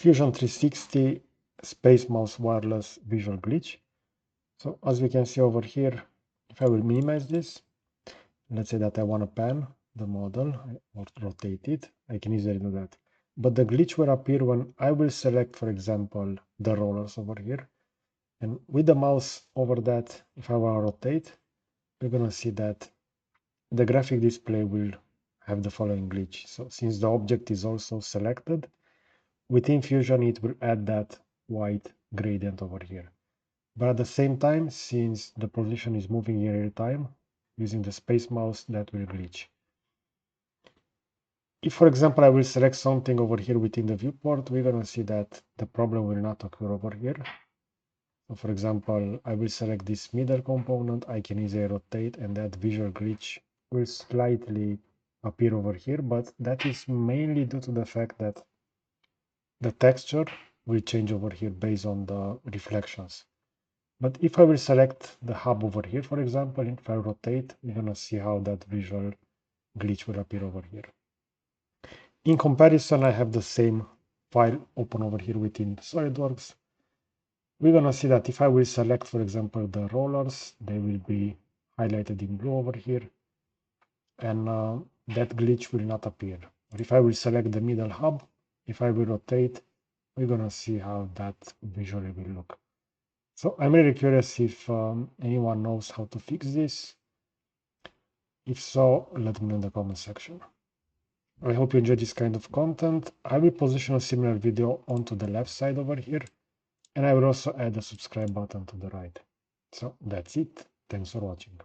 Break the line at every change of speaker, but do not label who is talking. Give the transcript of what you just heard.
Fusion 360 Space Mouse Wireless Visual Glitch. So as we can see over here, if I will minimize this, let's say that I want to pan the model or rotate it, I can easily do that. But the glitch will appear when I will select, for example, the rollers over here. And with the mouse over that, if I want to rotate, we're going to see that the graphic display will have the following glitch. So since the object is also selected, within Fusion, it will add that white gradient over here. But at the same time, since the position is moving in real time, using the space mouse, that will glitch. If, for example, I will select something over here within the viewport, we're going to see that the problem will not occur over here. So for example, I will select this middle component, I can easily rotate, and that visual glitch will slightly appear over here, but that is mainly due to the fact that the texture will change over here based on the reflections. But if I will select the hub over here, for example, if I rotate, you're gonna see how that visual glitch will appear over here. In comparison, I have the same file open over here within SolidWorks. We're gonna see that if I will select, for example, the rollers, they will be highlighted in blue over here, and that glitch will not appear. But if I will select the middle hub, if I will rotate, we're gonna see how that visually will look. So I'm really curious if anyone knows how to fix this. If so, let me know in the comment section. I hope you enjoyed this kind of content. I will position a similar video onto the left side over here, and I will also add a subscribe button to the right. So that's it. Thanks for watching.